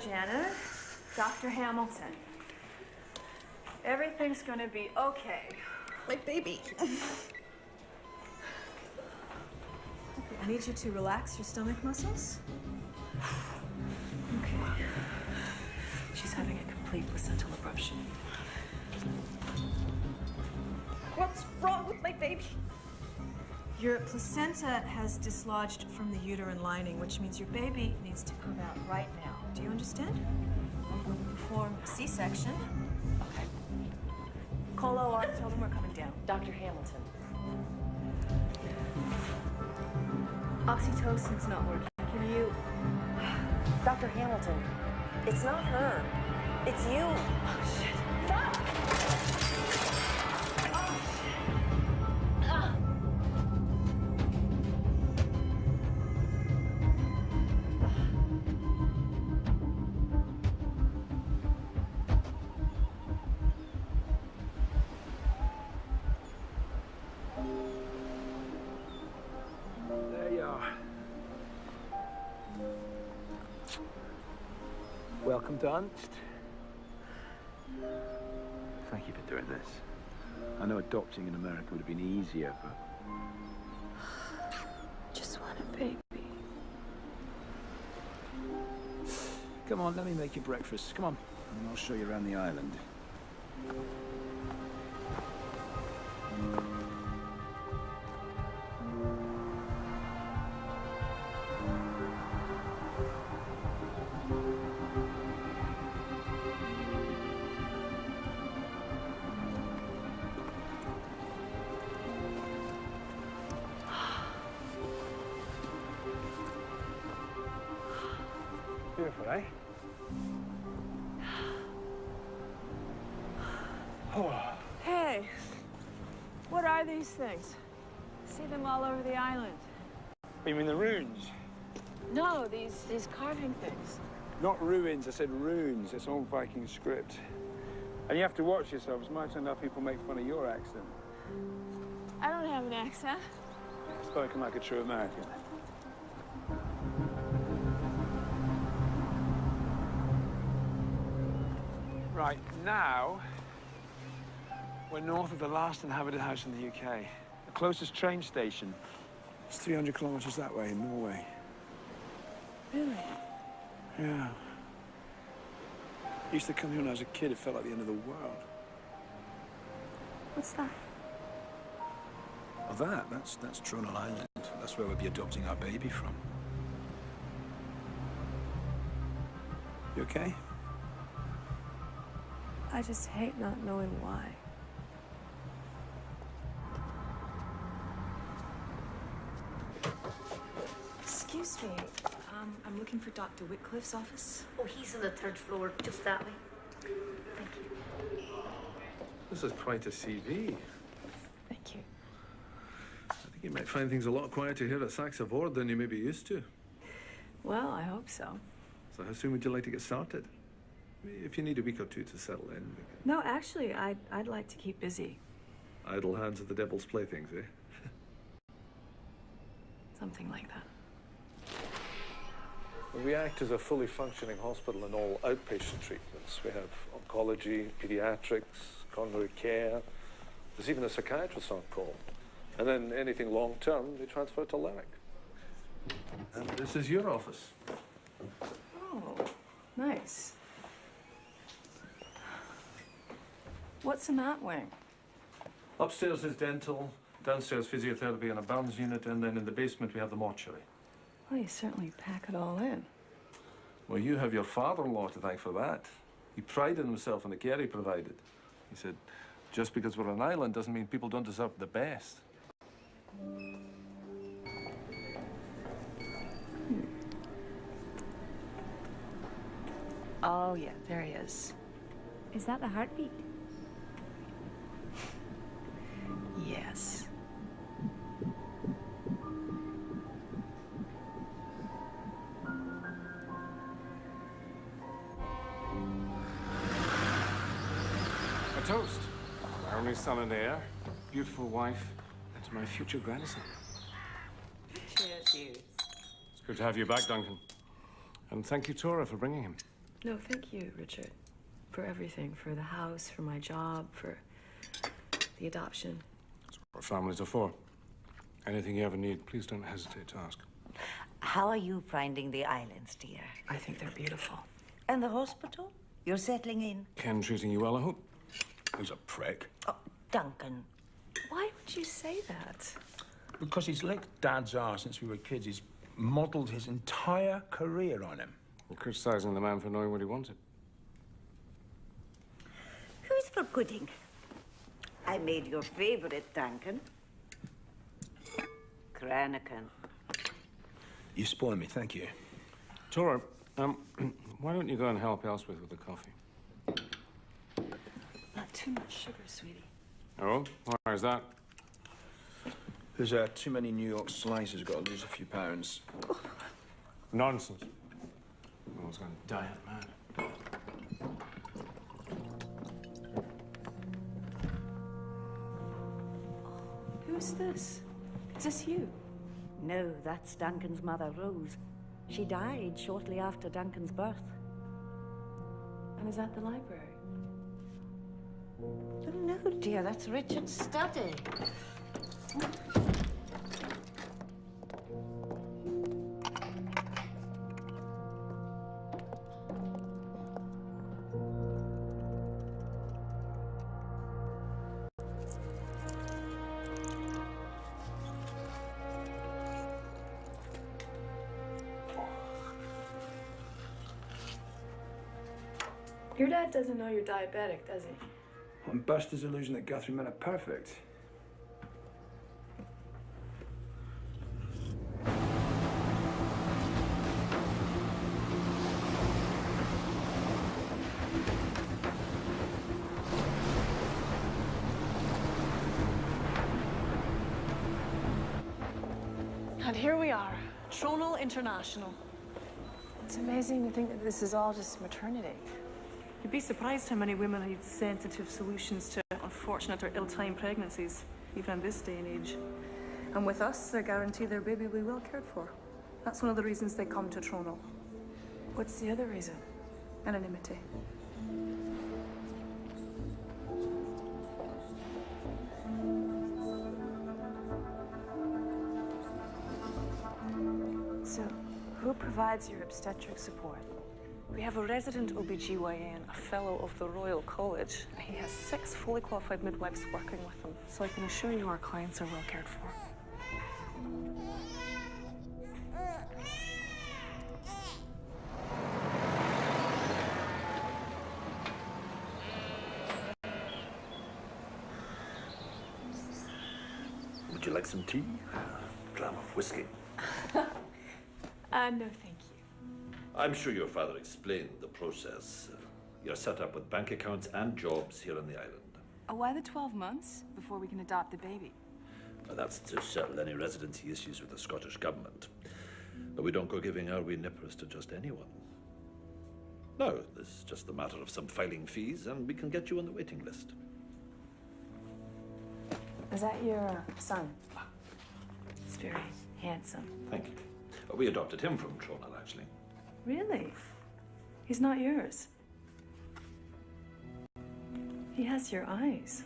Janet. Dr. Hamilton. Everything's gonna be okay. My baby. I need you to relax your stomach muscles. Okay. She's having a complete placental abruption. What's wrong with my baby? Your placenta has dislodged from the uterine lining, which means your baby needs to come out right now. Do you understand? We'll perform a C-section. Okay. Call OR, tell them we're coming down. Dr. Hamilton. Oxytocin's not working. Can you... Dr. Hamilton, it's not her. It's you. Oh, shit. Fuck! There you are. Welcome to Unst. Thank you for doing this. I know adopting in America would have been easier, but... Just want a baby. Come on, let me make you breakfast. Come on, and I'll show you around the island. Beautiful, eh? Oh. Hey, what are these things? See them all over the island. You mean the runes? No, these carving things. Not ruins, I said runes. It's old Viking script. And you have to watch yourselves. Might turn out people make fun of your accent. I don't have an accent. Spoken like a true American. Right, now, we're north of the last inhabited house in the UK. The closest train station is 300 kilometers that way in Norway. Really? Yeah. I used to come here when I was a kid. It felt like the end of the world. What's that? Oh, that's Tronal Island. That's where we'll be adopting our baby from. You okay? I just hate not knowing why. Excuse me. I'm looking for Dr. Whitcliffe's office. Oh, he's on the third floor, just that way. Thank you. This is quite a CV. Thank you. I think you might find things a lot quieter here at Saxe-Ford than you may be used to. Well, I hope so. So how soon would you like to get started? If you need a week or two to settle in. No, actually, I'd like to keep busy. Idle hands are the devil's playthings, eh? Something like that. We act as a fully functioning hospital in all outpatient treatments. We have oncology, pediatrics, coronary care. There's even a psychiatrist on call. And then anything long-term, we transfer to Limerick. And this is your office. Oh, nice. What's in that wing? Upstairs is dental, downstairs physiotherapy and a burns unit, and then in the basement we have the mortuary. Well, you certainly pack it all in. Well, you have your father-in-law to thank for that. He prided himself on the care he provided. He said, just because we're an island doesn't mean people don't deserve the best. Oh, yeah, there he is. Is that the heartbeat? Yes. A toast. My only son and heir, beautiful wife, and to my future grandson. Cheers. It's good to have you back, Duncan. And thank you, Tora, for bringing him. No, thank you, Richard. For everything. For the house, for my job, for the adoption. That's what families are for. Anything you ever need, please don't hesitate to ask. How are you finding the islands, dear? I think they're beautiful. And the hospital? You're settling in? Ken treating you well, I hope? He's a prick. Oh, Duncan. Why would you say that? Because he's licked Dad's arse since we were kids. He's modelled his entire career on him. You're criticising the man for knowing what he wanted. Who's for pudding? I made your favourite, Duncan. Cranacan. You spoil me, thank you. Tora, why don't you go and help Elspeth with the coffee? Not too much sugar, sweetie. Oh? Why is that? There's too many New York slices. Got to lose a few pounds. Nonsense. I was going to diet mad. Who's this? Is this you? No, that's Duncan's mother, Rose. She died shortly after Duncan's birth. And is that the library? Oh, no, dear, that's Richard's study. Your dad doesn't know you're diabetic, does he? I'm Buster's illusion that Guthrie men are perfect. And here we are, Tronal International. It's amazing to think that this is all just maternity. You'd be surprised how many women need sensitive solutions to unfortunate or ill-timed pregnancies, even in this day and age. And with us, they're guaranteed their baby will be well cared for. That's one of the reasons they come to Tronal. What's the other reason? Anonymity. So, who provides your obstetric support? We have a resident OBGYN, a fellow of the Royal College. He has 6 fully qualified midwives working with him, so I can assure you our clients are well cared for. Would you like some tea? A dram of whiskey? No, thank you. I'm sure your father explained the process. You're set up with bank accounts and jobs here on the island. Why the 12 months before we can adopt the baby? That's to settle any residency issues with the Scottish government. But we don't go giving our wee nippers to just anyone. No, this is just a matter of some filing fees, and we can get you on the waiting list. Is that your son? He's very handsome. Thank you. We adopted him from Tronal, actually. Really? He's not yours. He has your eyes.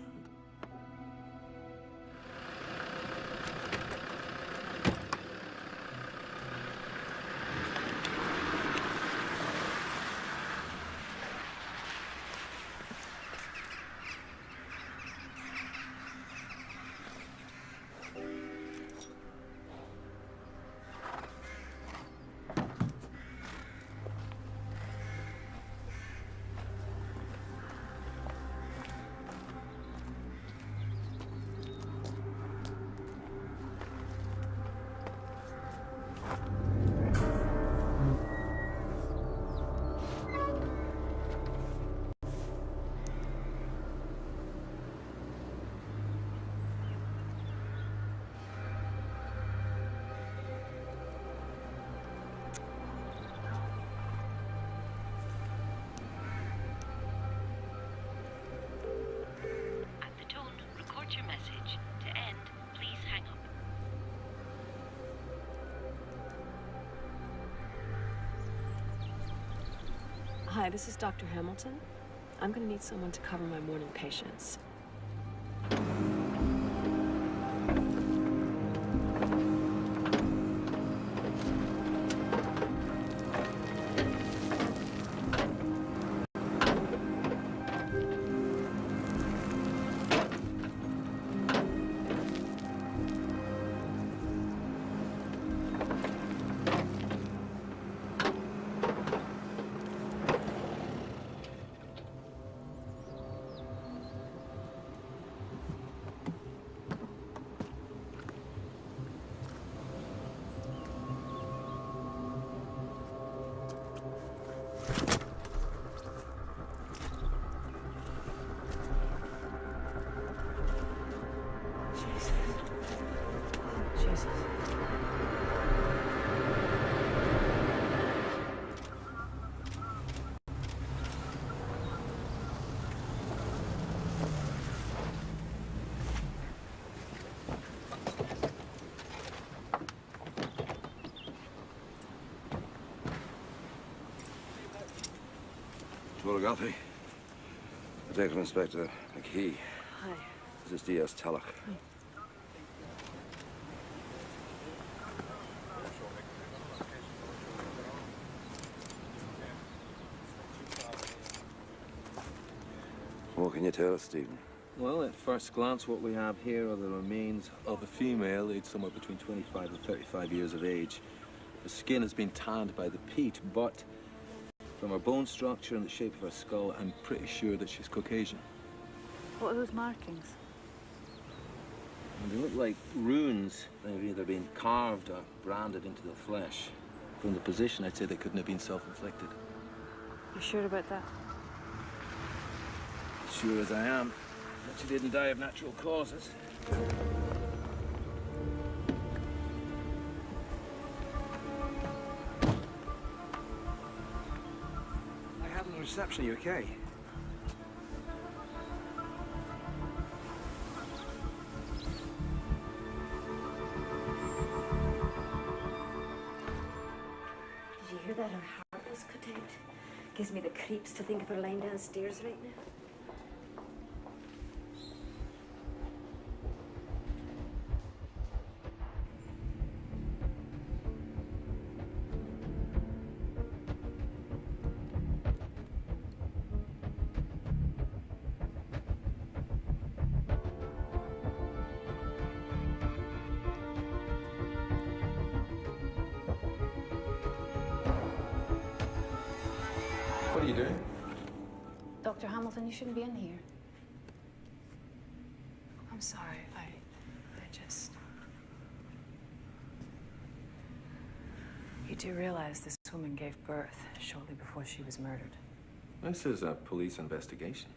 Hi, this is Dr. Hamilton. I'm gonna need someone to cover my morning patients. Guthrie. Detective Inspector McKee. Hi. This is D.S. Tulloch. Hi. What can you tell us, Stephen? Well, at first glance, what we have here are the remains of a female aged somewhere between 25 and 35 years of age. The skin has been tanned by the peat, but from her bone structure and the shape of her skull, I'm pretty sure that she's Caucasian. What are those markings? And they look like runes. They've either been carved or branded into the flesh. From the position, I'd say they couldn't have been self-inflicted. You sure about that? Sure as I am that she didn't die of natural causes. Reception, you okay? Did you hear that? Her heart was cut out. Gives me the creeps to think of her lying downstairs right now. What are you doing? Dr. Hamilton, you shouldn't be in here. I'm sorry, I just... You do realize this woman gave birth shortly before she was murdered. This is a police investigation.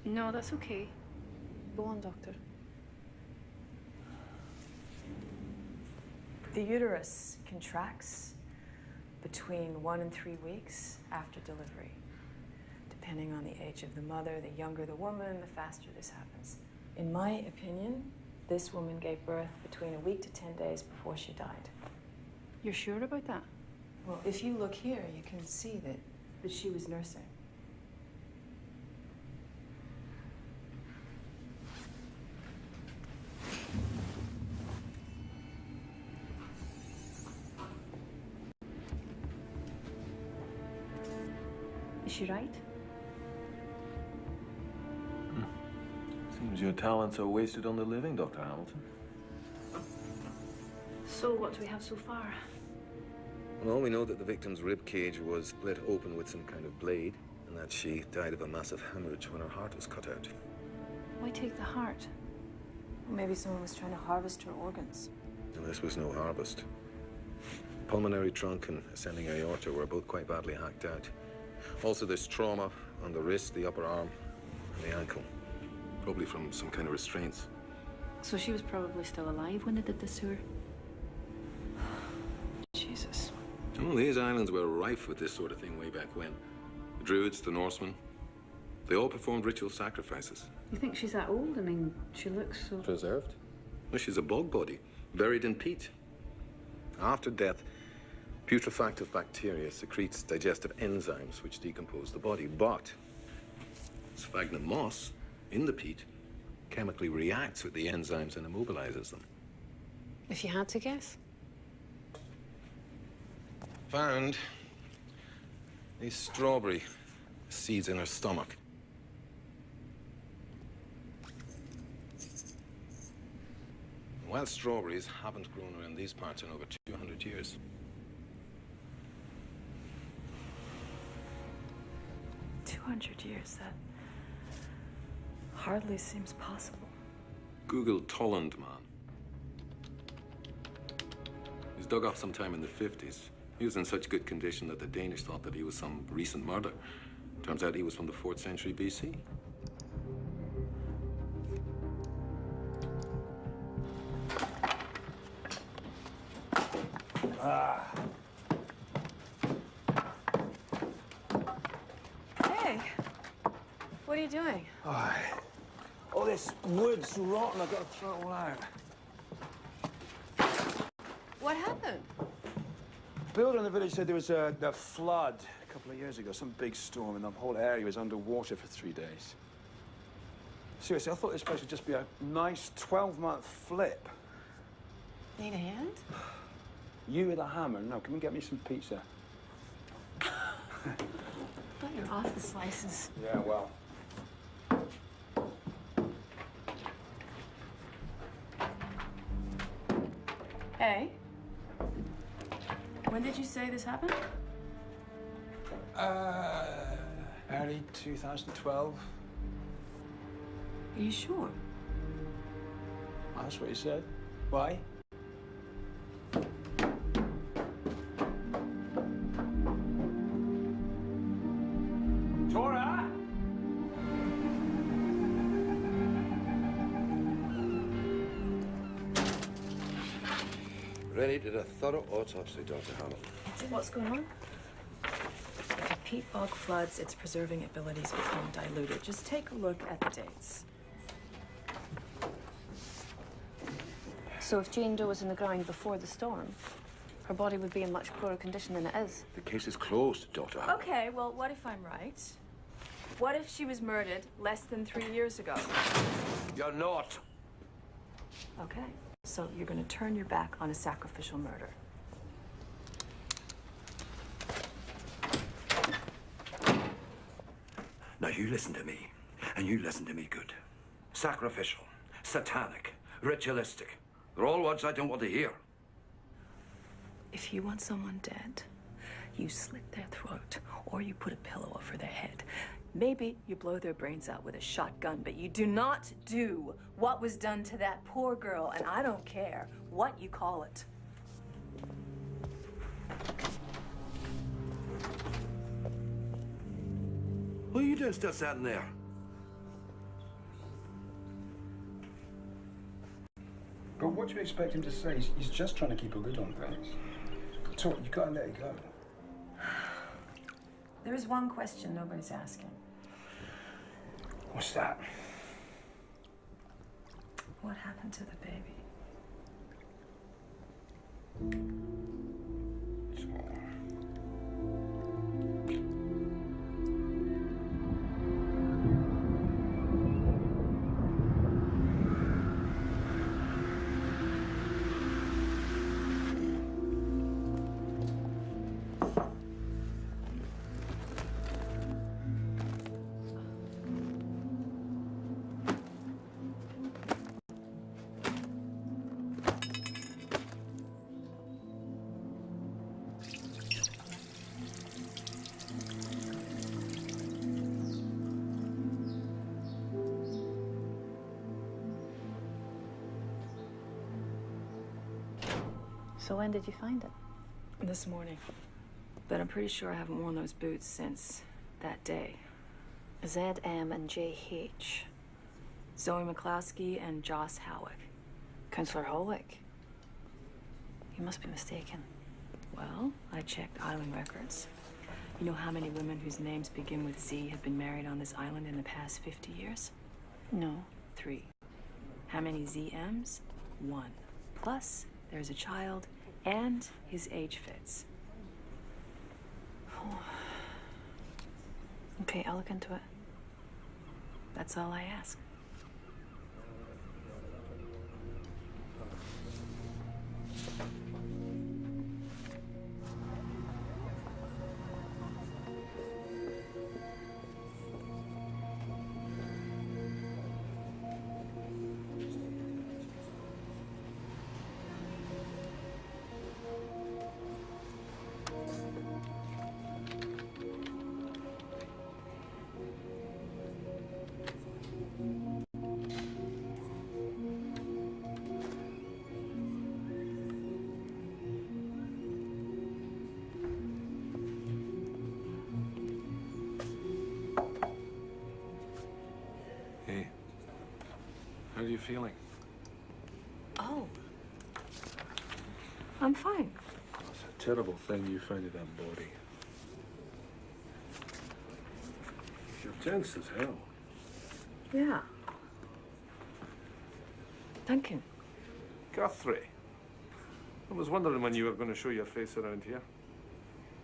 No, that's okay. Go on, Doctor. The uterus contracts between 1 and 3 weeks after delivery. Depending on the age of the mother, the younger the woman, the faster this happens. In my opinion, this woman gave birth between a week to 10 days before she died. You're sure about that? Well, if you look here, you can see that she was nursing. Is she right? Seems your talents are wasted on the living, Dr. Hamilton. So, what do we have so far? Well, we know that the victim's rib cage was split open with some kind of blade, and that she died of a massive hemorrhage when her heart was cut out. Why take the heart? Or maybe someone was trying to harvest her organs. And this was no harvest. Pulmonary trunk and ascending aorta were both quite badly hacked out. Also, there's trauma on the wrist, the upper arm, and the ankle. Probably from some kind of restraints. So she was probably still alive when they did this to her? Jesus. Well, these islands were rife with this sort of thing way back when. The Druids, the Norsemen, they all performed ritual sacrifices. You think she's that old? I mean, she looks so... Preserved? Well, she's a bog body, buried in peat. After death, Putrefactive bacteria secretes digestive enzymes which decompose the body, but sphagnum moss in the peat chemically reacts with the enzymes and immobilizes them. If you had to guess? Found these strawberry seeds in her stomach. Wild strawberries haven't grown around these parts in over 200 years. Years, that hardly seems possible. Google Tolland man. He was dug up sometime in the 50s. He was in such good condition that the Danish thought that he was some recent murder. Turns out he was from the 4th century BC. What are you doing? All this wood's rotten. I've got to throw it all out. What happened? The builder in the village said there was a flood a couple of years ago, some big storm, and the whole area was underwater for 3 days. Seriously, I thought this place would just be a nice 12-month flip. Need a hand? You with a hammer? No, come and get me some pizza. But you're off the slices. Yeah, well. Hey. When did you say this happened? Early 2012. Are you sure? That's what he said. Why? Tora! Rennie did a thorough autopsy, Dr. Howell. What's going on? If a peat bog floods, its preserving abilities become diluted. Just take a look at the dates. So if Jane Doe was in the ground before the storm, her body would be in much poorer condition than it is. The case is closed, Dr. Howell. Okay, well, what if I'm right? What if she was murdered less than 3 years ago? You're not. Okay, so you're going to turn your back on a sacrificial murder. Now, you listen to me, and you listen to me good. Sacrificial, satanic, ritualistic. They're all words I don't want to hear. If you want someone dead, you slit their throat, or you put a pillow over their head. Maybe you blow their brains out with a shotgun, but you do not do what was done to that poor girl, and I don't care what you call it. What are you doing still sitting there? But what do you expect him to say? He's just trying to keep a lid on things. Talk, you can't let it go. There is one question nobody's asking. What's that? What happened to the baby? So when did you find it? This morning. But I'm pretty sure I haven't worn those boots since that day. ZM and JH. Zoe McCloskey and Joss Howick. Councillor Holwick. You must be mistaken. Well, I checked island records. You know how many women whose names begin with Z have been married on this island in the past 50 years? No. 3. How many ZMs? 1. Plus, there's a child, and his age fits. Okay, I'll look into it. That's all I ask. Hey, how are you feeling? Oh. I'm fine. It's a terrible thing you found in that body. You're tense as hell. Yeah. Duncan. Guthrie. I was wondering when you were going to show your face around here.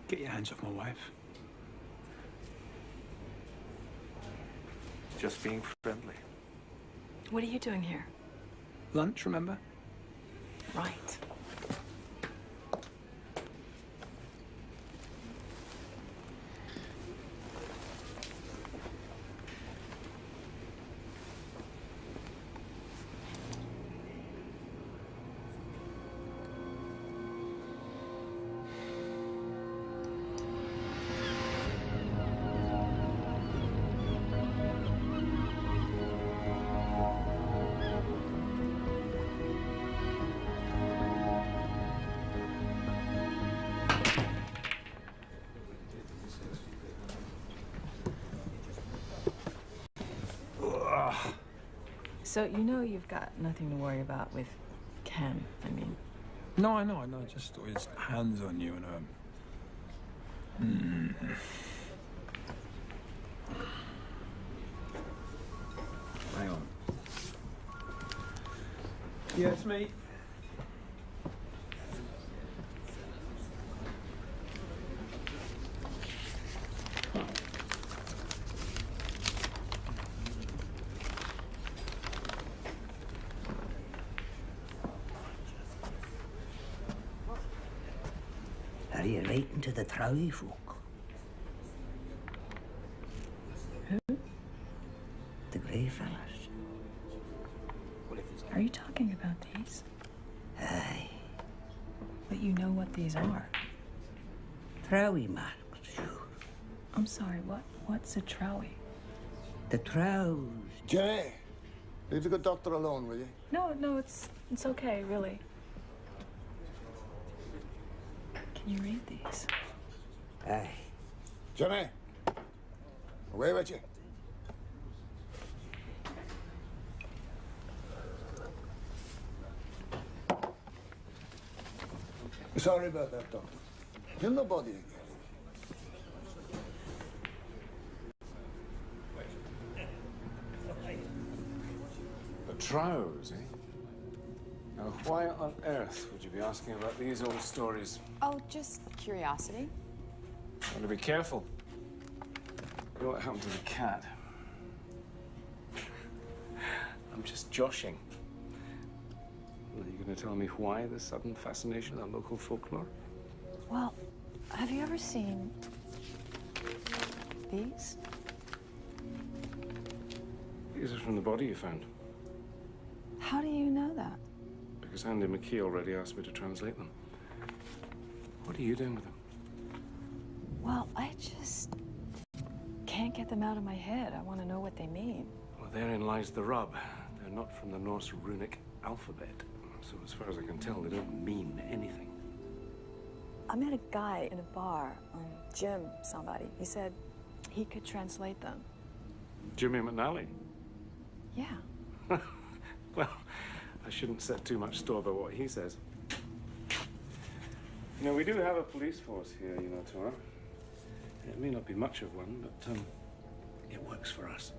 Get your hands off my wife. Just being friendly. What are you doing here? Lunch, remember? Right. So you know you've got nothing to worry about with Ken, I mean. No, I know. Just his hands on you and Hang on. Yeah, it's me. Are you writing to the Trowie folk? Who? The grey fellas. Are you talking about these? Aye. But you know what these are. Trowie marks, sure. I'm sorry, what's a Trowie? The Trows. Jenny, leave the good doctor alone, will you? No, it's okay, really. Can you read these? Aye. Jenny, away with you. Sorry about that, Doctor. You're nobody again. The Trows, eh? Now, why on earth would you be asking about these old stories? Oh, just curiosity. Want to be careful. You know what happened to the cat? I'm just joshing. Are you going to tell me why the sudden fascination with our local folklore? Well, have you ever seen these? These are from the body you found. How do you know that? Because Andy McKee already asked me to translate them. What are you doing with them? Well, I just can't get them out of my head. I want to know what they mean. Well, therein lies the rub. They're not from the Norse runic alphabet. So as far as I can tell, they don't mean anything. I met a guy in a bar, Jim somebody. He said he could translate them. Jimmy McNally? Yeah. Well, I shouldn't set too much store by what he says. You know, we do have a police force here, you know, Tora. It may not be much of one, but it works for us.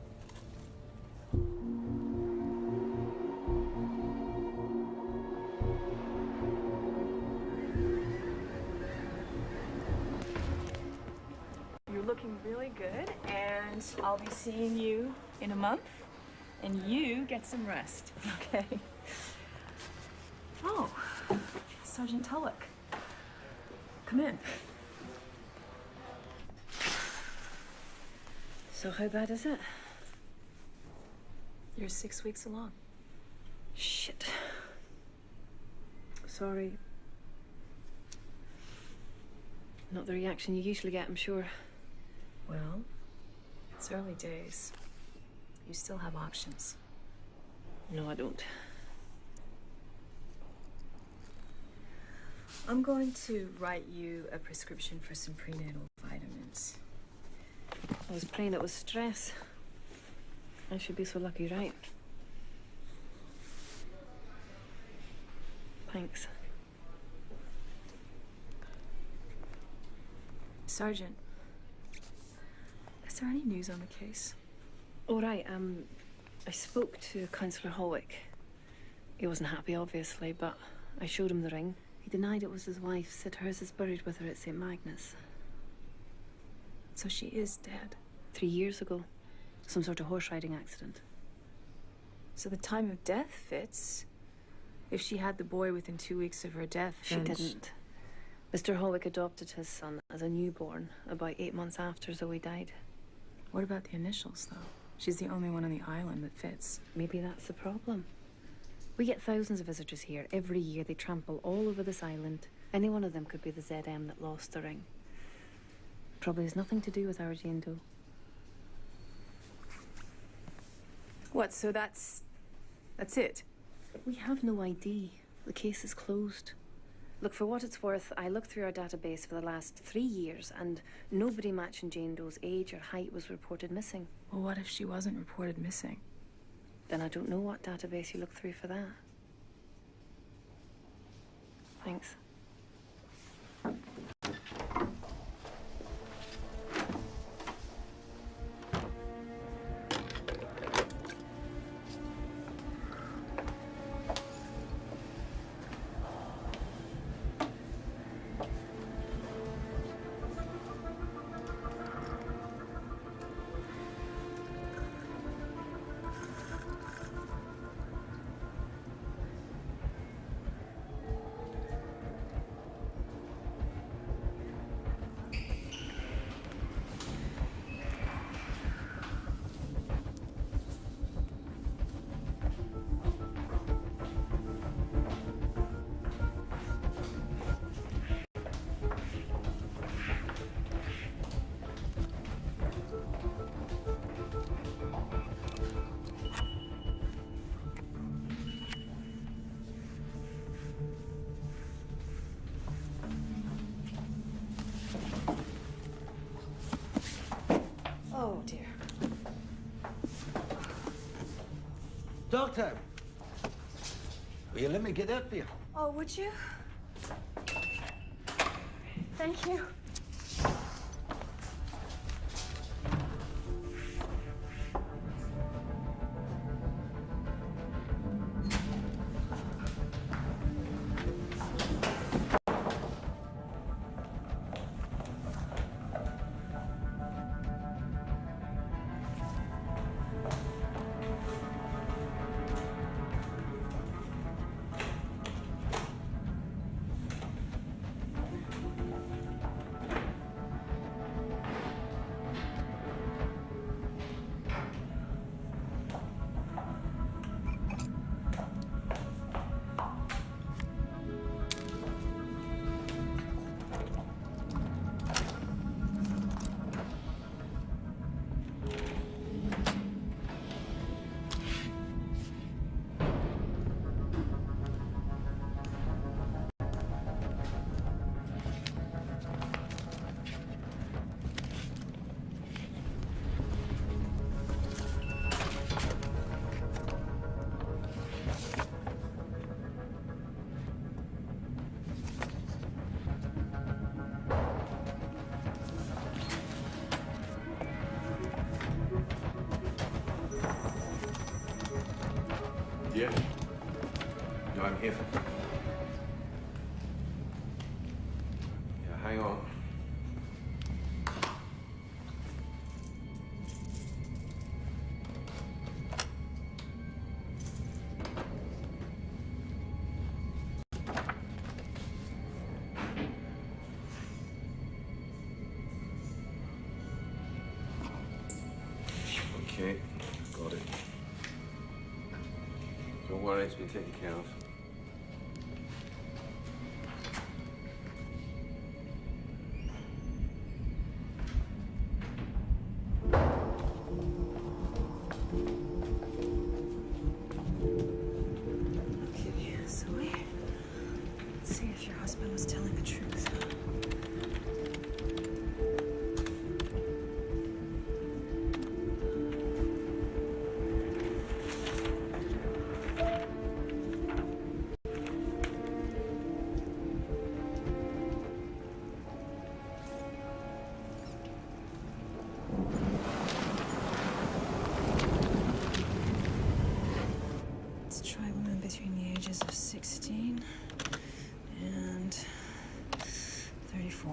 very good. And I'll be seeing you in a month. And you get some rest, okay? Oh, Sergeant Tulloch. Come in. So how bad is it? You're 6 weeks along. Shit. Sorry. Not the reaction you usually get, I'm sure. Well, it's early days. You still have options. No, I don't. I'm going to write you a prescription for some prenatal vitamins. I was praying it was stress. I should be so lucky, right? Thanks. Sergeant, is there any news on the case? All right, I spoke to Councillor Holwick. He wasn't happy, obviously, but I showed him the ring. He denied it was his wife, said hers is buried with her at St. Magnus. So she is dead? 3 years ago. Some sort of horse riding accident. So the time of death fits. If she had the boy within 2 weeks of her death, She then didn't. Mr. Holwick adopted his son as a newborn about 8 months after Zoe died. What about the initials, though? She's the only one on the island that fits. Maybe that's the problem. We get thousands of visitors here. Every year they trample all over this island. Any one of them could be the ZM that lost the ring. Probably has nothing to do with our Jane Doe. What, so that's it? We have no ID. The case is closed. Look, for what it's worth, I looked through our database for the last 3 years and nobody matching Jane Doe's age or height was reported missing. Well, what if she wasn't reported missing? Then I don't know what database you looked through for that. Thanks. Oh, dear. Doctor! Will you let me get up here? Oh, would you? Thank you. Yeah. No, I'm here. Yeah, hang on. Don't worry, it's been taken care of. Okay, so let's see if your husband was telling the truth. Let's try women between the ages of 16 and 34.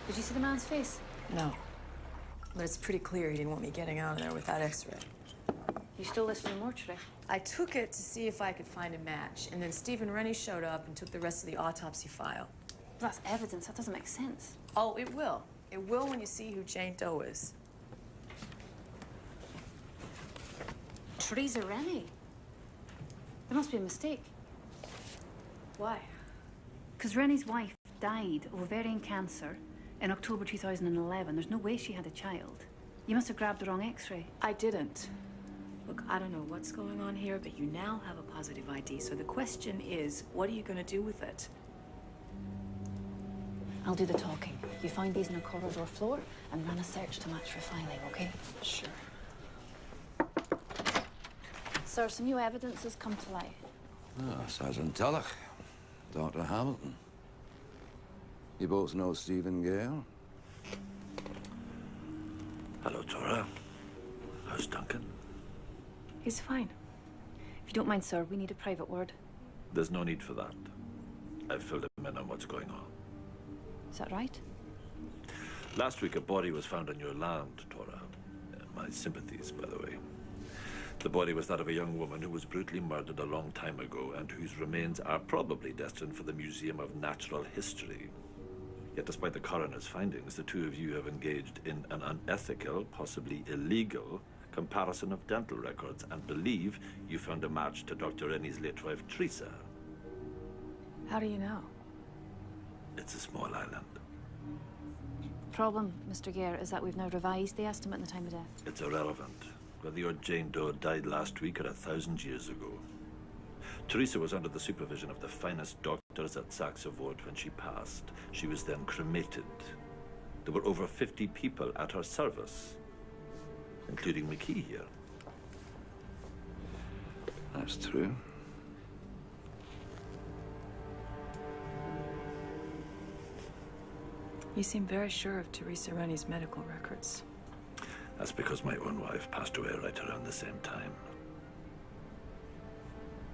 Did you see the man's face? No. But it's pretty clear he didn't want me getting out of there with that x-ray. You stole this from the mortuary? I took it to see if I could find a match, and then Stephen Rennie showed up and took the rest of the autopsy file. That's evidence. That doesn't make sense. Oh, it will. It will when you see who Jane Doe is. Teresa Rennie. There must be a mistake. Why? Because Rennie's wife died of ovarian cancer in October 2011. There's no way she had a child. You must have grabbed the wrong X-ray. I didn't. Look, I don't know what's going on here, but you now have a positive ID. So the question is, what are you going to do with it? I'll do the talking. You find these in a corridor floor and run a search to match for filing, okay? Sure. Sir, some new evidence has come to light. Ah, Sergeant Tulloch, Dr. Hamilton. You both know Stephen Gale? Hello, Tora. How's Duncan? He's fine. If you don't mind, sir, we need a private word. There's no need for that. I've filled him in on what's going on. Is that right? Last week, a body was found on your land, Tora. My sympathies, by the way. The body was that of a young woman who was brutally murdered a long time ago and whose remains are probably destined for the Museum of Natural History. Yet despite the coroner's findings, the two of you have engaged in an unethical, possibly illegal, comparison of dental records and believe you found a match to Dr. Rennie's late wife, Teresa. How do you know? It's a small island. Problem, Mr. Gare, is that we've now revised the estimate and the time of death. It's irrelevant whether your Jane Doe died last week or 1,000 years ago. Teresa was under the supervision of the finest doctors at Saxe Ward when she passed. She was then cremated. There were over 50 people at her service, including McKee here. That's true. You seem very sure of Teresa Rennie's medical records. That's because my own wife passed away right around the same time.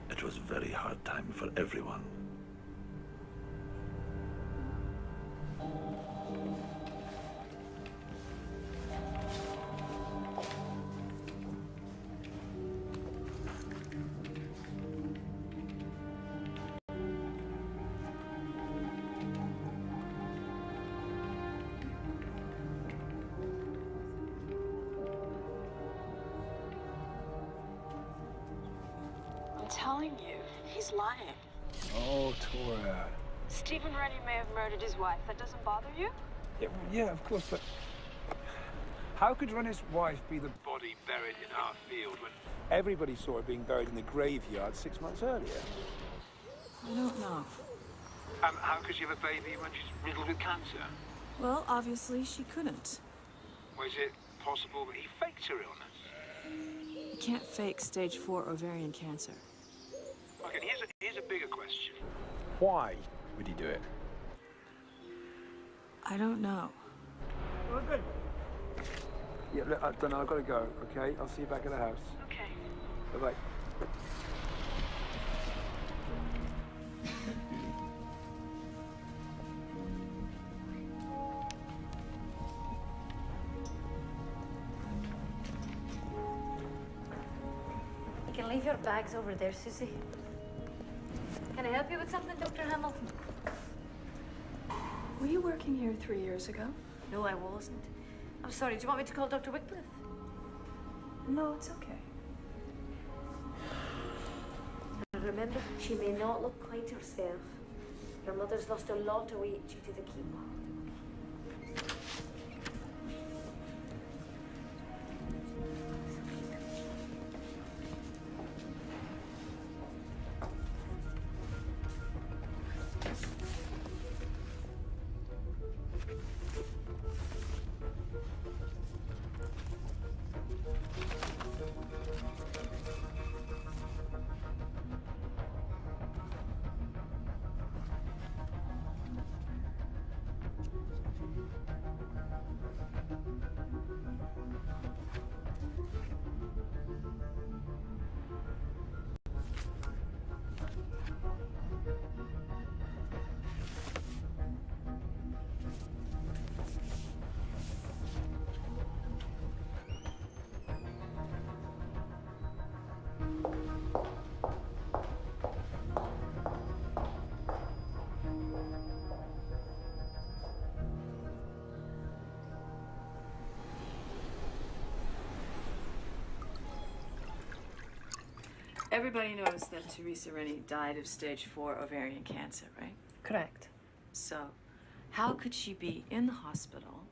It was a very hard time for everyone. Telling you, he's lying. Oh, Tora. Stephen Rennie may have murdered his wife. That doesn't bother you? Yeah, of course, but how could Rennie's wife be the body buried in our field when everybody saw her being buried in the graveyard 6 months earlier? I don't know. How could she have a baby when she's riddled with cancer? Well, obviously she couldn't. Was it possible that he faked her illness? You can't fake stage 4 ovarian cancer. Okay, here's a bigger question. Why would he do it? I don't know. Oh, good. Yeah, look, I don't know, I've got to go, okay? I'll see you back at the house. Okay. Bye-bye. You can leave your bags over there, Susie. Can I help you with something, Dr. Hamilton? Were you working here 3 years ago? No, I wasn't. I'm sorry, do you want me to call Dr. Wycliffe? No, it's okay. Now remember, she may not look quite herself. Her mother's lost a lot of weight due to the chemo. Everybody knows that Teresa Rennie died of stage 4 ovarian cancer, right? Correct. So, How could she be in the hospital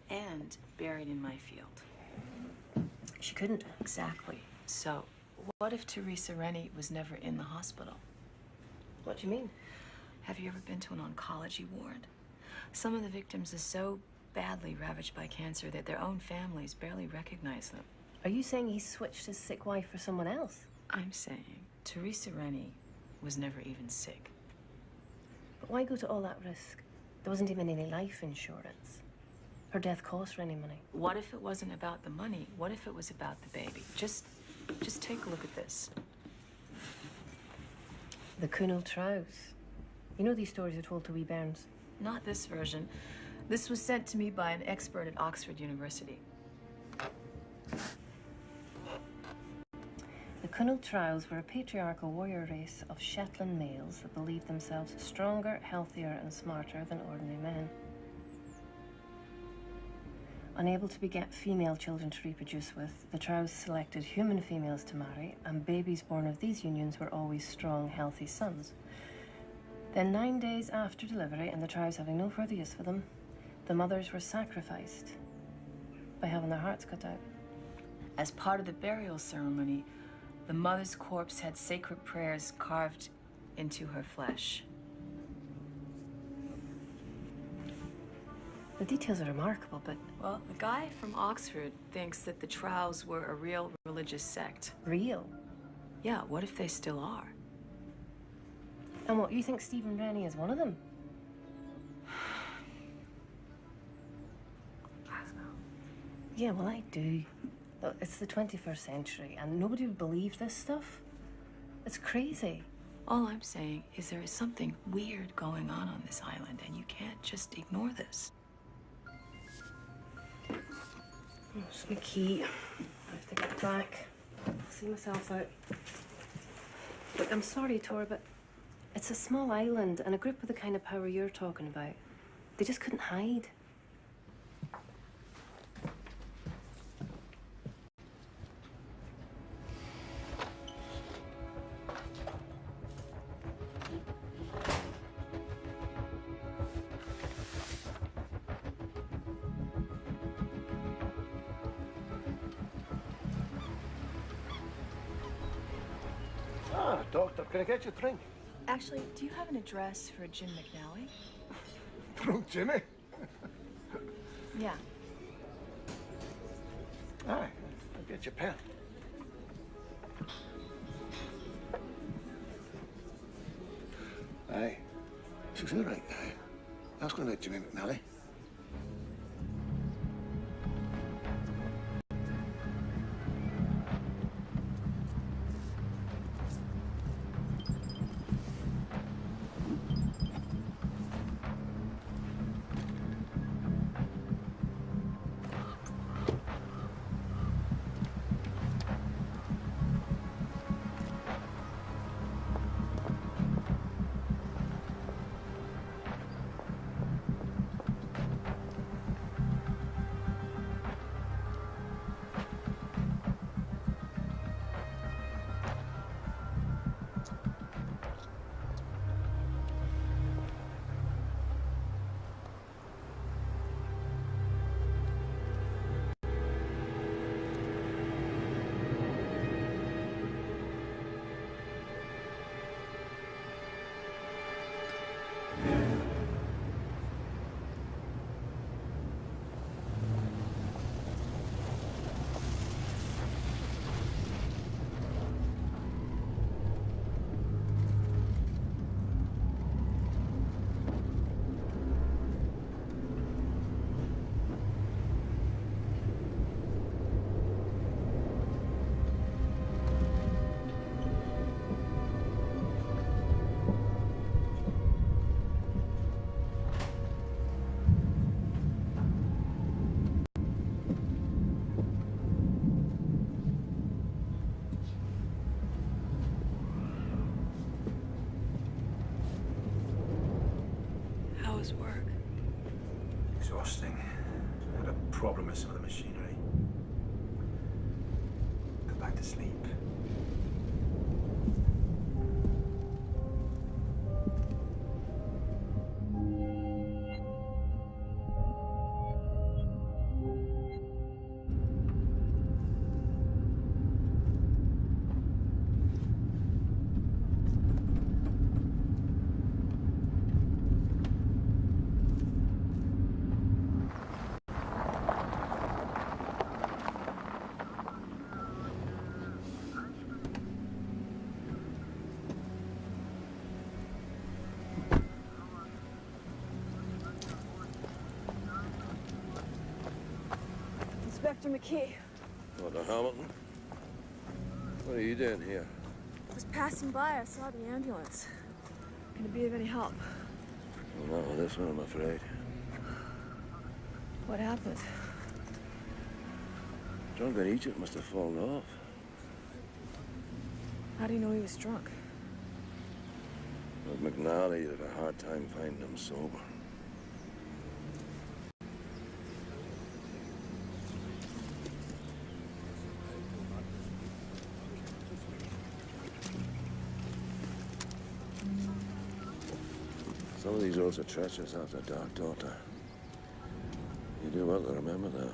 and buried in my field? She couldn't. Exactly. So, what if Teresa Rennie was never in the hospital? What do you mean? Have you ever been to an oncology ward? Some of the victims are so badly ravaged by cancer that their own families barely recognize them. Are you saying he switched his sick wife for someone else? I'm saying Teresa Rennie was never even sick. But why go to all that risk? There wasn't even any life insurance. Her death cost Rennie money. What if it wasn't about the money? What if it was about the baby? Just take a look at this. The Kunal Trows. You know these stories are told to wee bairns. Not this version. This was sent to me by an expert at Oxford University. The Kunal Trows were a patriarchal warrior race of Shetland males that believed themselves stronger, healthier, and smarter than ordinary men. Unable to beget female children to reproduce with, the Trows selected human females to marry, and babies born of these unions were always strong, healthy sons. Then 9 days after delivery, and the Trows having no further use for them, the mothers were sacrificed by having their hearts cut out. As part of the burial ceremony, the mother's corpse had sacred prayers carved into her flesh. The details are remarkable, but... Well, the guy from Oxford thinks that the Trows were a real religious sect. Real? Yeah, what if they still are? And what, you think Stephen Rennie is one of them? I don't know. Yeah, well, I do. Look, it's the 21st century, and nobody would believe this stuff. It's crazy. All I'm saying is there is something weird going on this island, and you can't just ignore this. It's my key. I have to get back. I'll see myself out. Look, I'm sorry, Tor, but it's a small island, and a group with the kind of power you're talking about, they just couldn't hide. Ah, doctor, can I get you a drink? Actually, do you have an address for Jim McNally? From Jimmy? Yeah. Aye, I'll get you a pen. Aye. She's all right now. Ask her about Jimmy McNally. How was work? Exhausting. Had a problem with some of the machinery. Go back to sleep. Inspector McKee. Dr. Hamilton? What are you doing here? I was passing by. I saw the ambulance. Can it be of any help? Well, not with this one, I'm afraid. What happened? Drunken Egypt must have fallen off. How do you know he was drunk? With McNally, you'd have a hard time finding him sober. Some of these roads are treacherous after dark, daughter. You do well to remember that.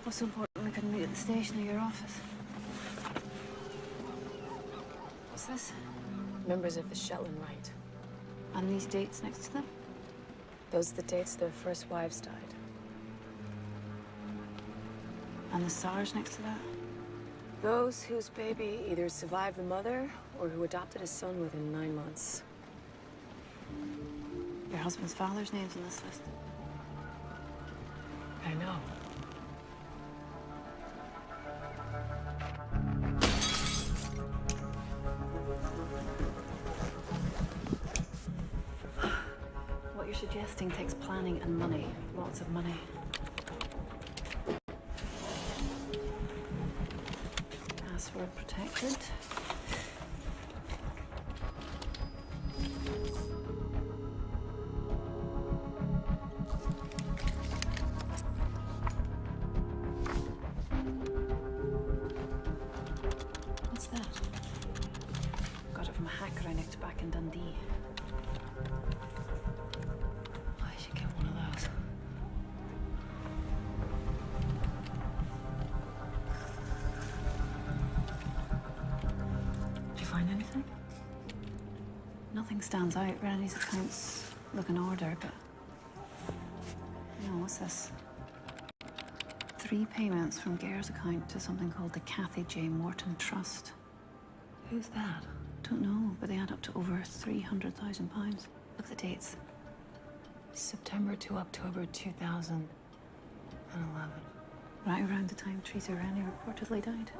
What's so important we couldn't meet at the station or your office? What's this? Members of the Shetland Rite. And these dates next to them? Those are the dates their first wives died. And the stars next to that? Those whose baby either survived the mother or who adopted a son within 9 months. Your husband's father's name's on this list. I know. What you're suggesting takes planning and money. Lots of money. Password protected. What's that? Got it from a hacker I nicked back in Dundee. I should get one of those. Did you find anything? Nothing stands out. Rennie's accounts look in order, but... No, what's this? 3 payments from Gare's account to something called the Kathy J. Morton Trust. Who's that? Don't know, but they add up to over £300,000. Look at the dates. September to October 2011. Right around the time Teresa Rennie reportedly died.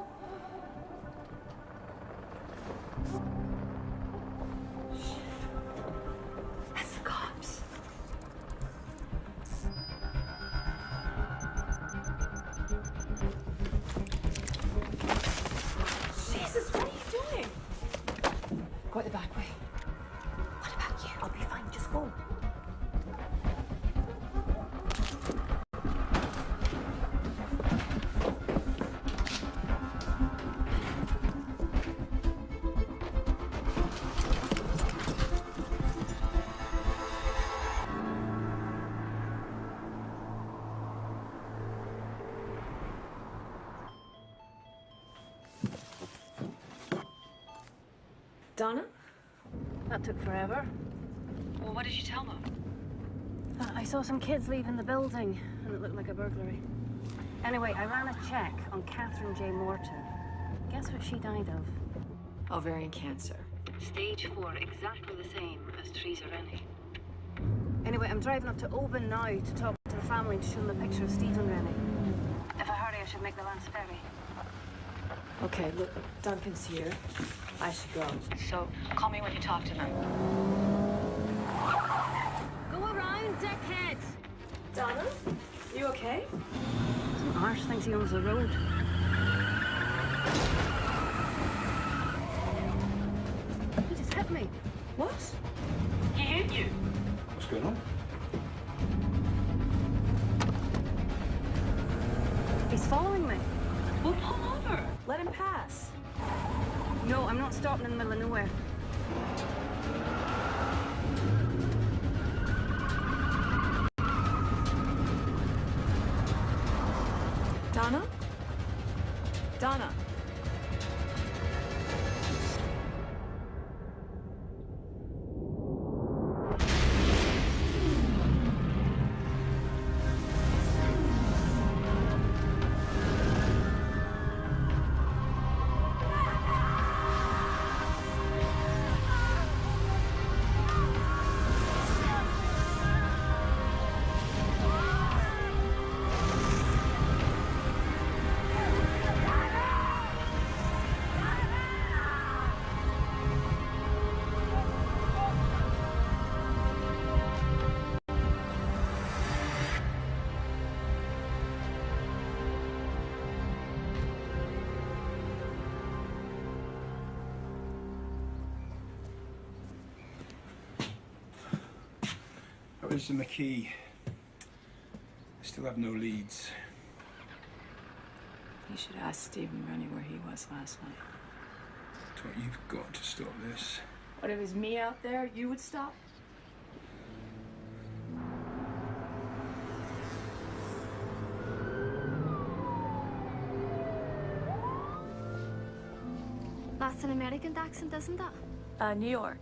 That's the cops. Jesus, what are you doing? Go out the back way. What about you? I'll be fine. Just go. Donna? That took forever. Well, what did you tell them? I saw some kids leaving the building, and it looked like a burglary. Anyway, I ran a check on Catherine J. Morton. Guess what she died of? Ovarian cancer. Stage 4, exactly the same as Teresa Rennie. Anyway, I'm driving up to Oban now to talk to the family to show them a picture of Stephen Rennie. If I hurry, I should make the last ferry. Okay, look, Duncan's here. I should go. So, call me when you talk to them. Go around, dickhead! Donna, you okay? Some arse thinks he owns the road. He just hit me. What? He hit you. What's going on? He's following me. Well, pull over. Let him pass. No, I'm not stopping in the middle of nowhere. Donna? Donna. Mr. McKee. I still have no leads. You should ask Stephen Rennie where he was last night. But you've got to stop this. What if it was me out there, you would stop? That's an American accent, isn't it? New York.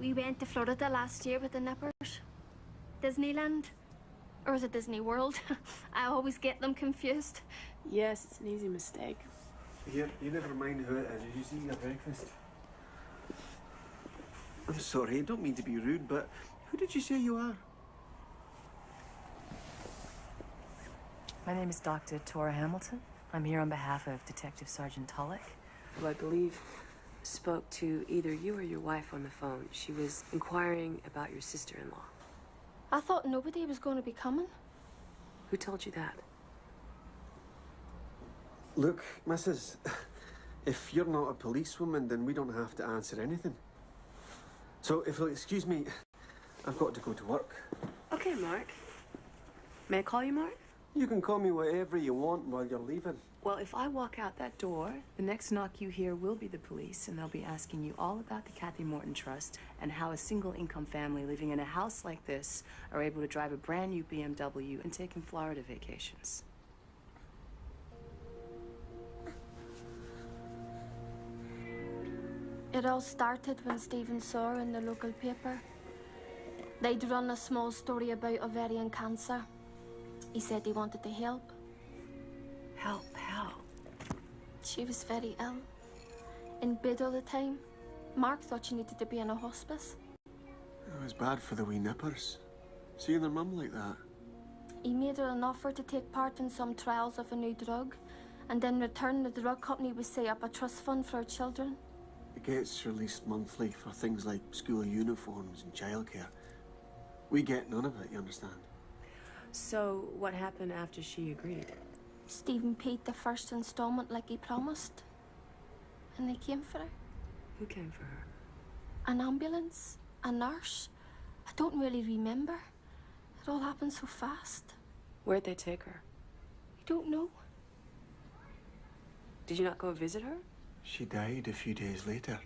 We went to Florida last year with the Nippers. Disneyland? Or is it Disney World? I always get them confused. Yes, it's an easy mistake. Here, you never mind who it is. You just eat your breakfast. I'm sorry, I don't mean to be rude, but who did you say you are? My name is Dr. Tora Hamilton. I'm here on behalf of Detective Sergeant Tulloch, who I believe spoke to either you or your wife on the phone. She was inquiring about your sister-in-law. I thought nobody was going to be coming. Who told you that? Look, Mrs., if you're not a policewoman, then we don't have to answer anything. So, if you'll excuse me, I've got to go to work. Okay, Mark. May I call you Mark? You can call me whatever you want while you're leaving. Well, if I walk out that door, the next knock you hear will be the police, and they'll be asking you all about the Kathy Morton Trust and how a single-income family living in a house like this are able to drive a brand new BMW and take in Florida vacations. It all started when Stephen saw her in the local paper. They'd run a small story about ovarian cancer. He said he wanted to help. Help? How? She was very ill. In bed all the time. Mark thought she needed to be in a hospice. It was bad for the wee nippers. Seeing their mum like that. He made her an offer to take part in some trials of a new drug, and in return the drug company would set up a trust fund for her children. It gets released monthly for things like school uniforms and childcare. We get none of it, you understand? So, what happened after she agreed? Stephen paid the first installment like he promised. And they came for her. Who came for her? An ambulance, a nurse. I don't really remember. It all happened so fast. Where'd they take her? I don't know. Did you not go visit her? She died a few days later.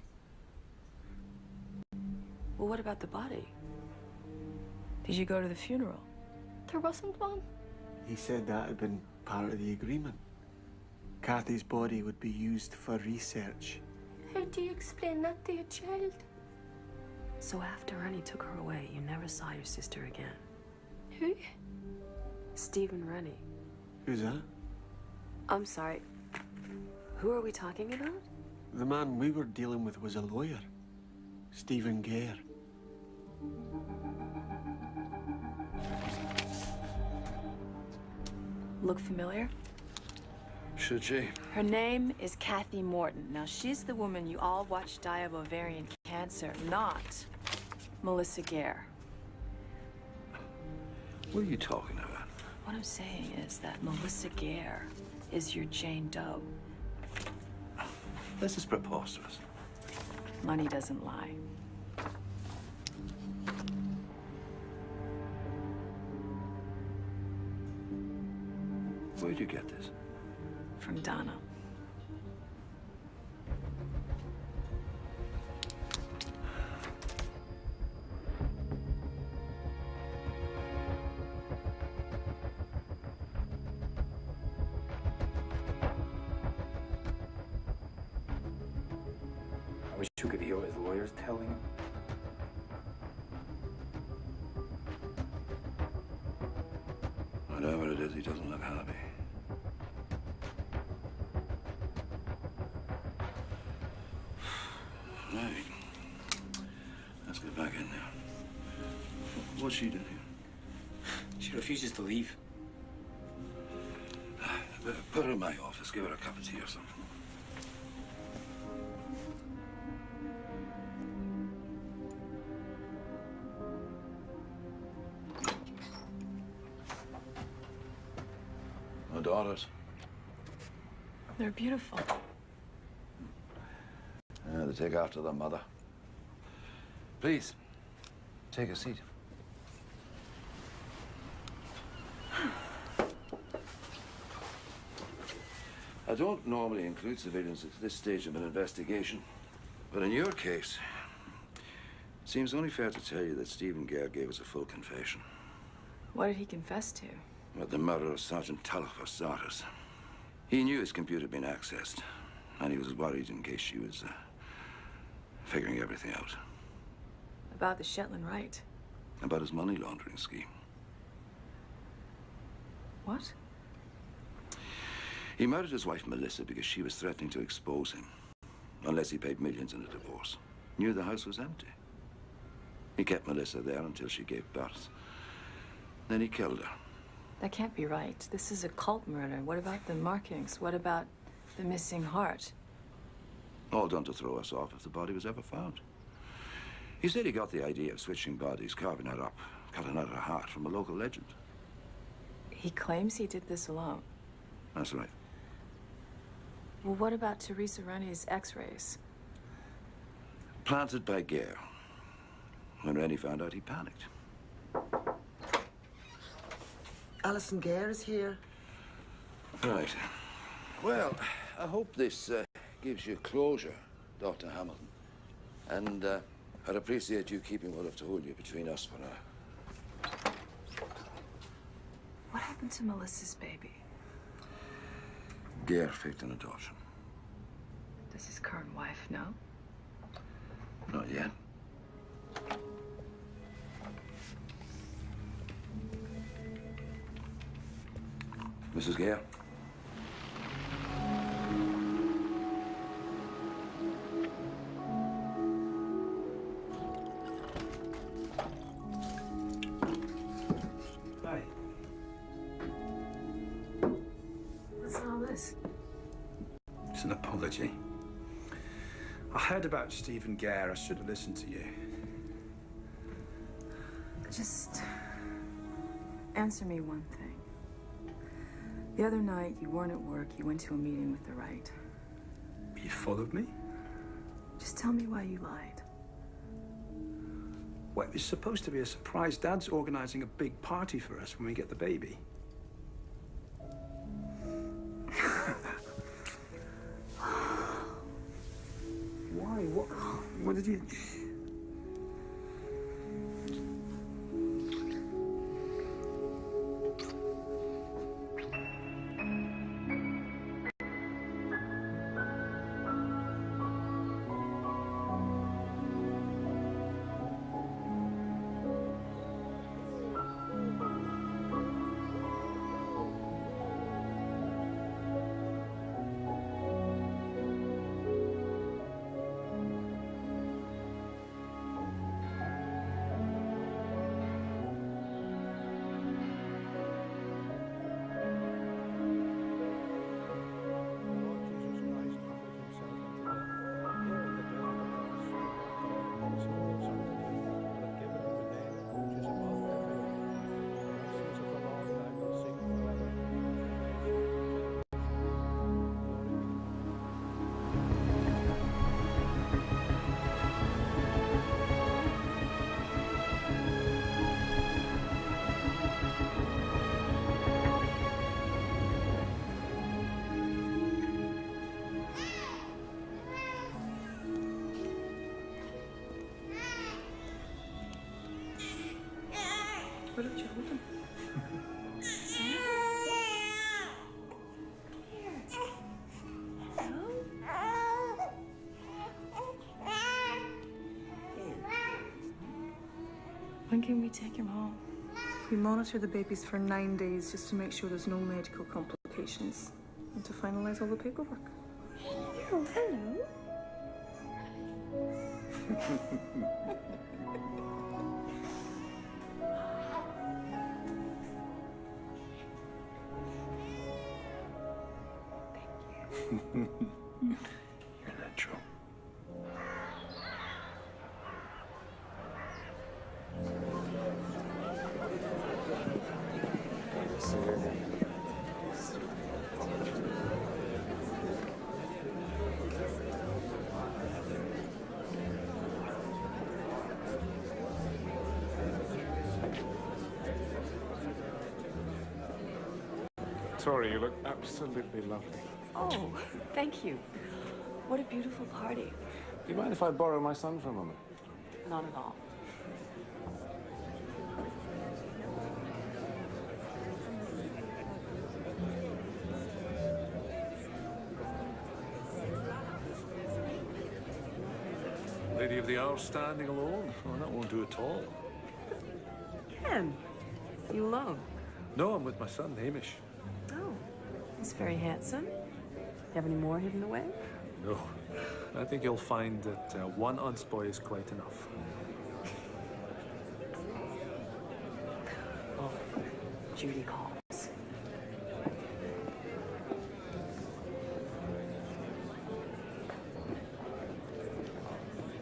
Well, what about the body? Did you go to the funeral? There wasn't one. He said that had been part of the agreement. Kathy's body would be used for research. How do you explain that to a child? So after Rennie took her away, you never saw your sister again? Who? Stephen Rennie. Who's that? I'm sorry. Who are we talking about? The man we were dealing with was a lawyer. Stephen Gare. Look familiar? Should she? Her name is Kathy Morton. Now, she's the woman you all watched die of ovarian cancer, not Melissa Gare. What are you talking about? What I'm saying is that Melissa Gare is your Jane Doe. This is preposterous. Money doesn't lie. Where'd you get this? From Donna. I wish you could hear what his lawyer's telling him. Whatever it is, he doesn't look happy. Right. Let's get back in there. What's she doing here? She refuses to leave. Put her in my office. Give her a cup of tea or something. My daughters. They're beautiful. Yeah, they take after their mother. Please, take a seat. I don't normally include civilians at this stage of an investigation, but in your case, it seems only fair to tell you that Stephen Gare gave us a full confession. What did he confess to? About the murder of Sergeant Talifas Zartas. He knew his computer had been accessed, and he was worried in case she was figuring everything out. About the Shetland Rite. About his money laundering scheme. What? He murdered his wife, Melissa, because she was threatening to expose him, unless he paid millions in a divorce. Knew the house was empty. He kept Melissa there until she gave birth. Then he killed her. That can't be right. This is a cult murder. What about the markings? What about the missing heart? All done to throw us off if the body was ever found. He said he got the idea of switching bodies, carving her up, cutting out her heart from a local legend. He claims he did this alone. That's right. Well, what about Teresa Rennie's x-rays? Planted by Gare. When Rennie found out, he panicked. Alison Gare is here. Right. Well, I hope this gives you closure, Dr. Hamilton. And I'd appreciate you keeping what I've told you between us for now. What happened to Melissa's baby? Gare faked an adoption. Does his current wife know? Not yet. Mrs. Gare? Hi. What's all this? It's an apology. I heard about Stephen Gare. I should have listened to you. Just answer me one thing. The other night, you weren't at work. You went to a meeting with the right. You followed me? Just tell me why you lied. Well, it's supposed to be a surprise. Dad's organizing a big party for us when we get the baby. Why? What did you... Why don't you hold him? When can we take him home? We monitor the babies for 9 days just to make sure there's no medical complications and to finalize all the paperwork. Oh, hello. You're natural. Tori, you look absolutely lovely. Oh, thank you. What a beautiful party. Do you mind if I borrow my son for a moment? Not at all. Lady of the Hour standing alone? Oh, that won't do at all. Ken, you alone? No, I'm with my son, Hamish. Oh, he's very handsome. You have any more hidden away? No. I think you'll find that one Unce boy is quite enough. Oh, Judy calls.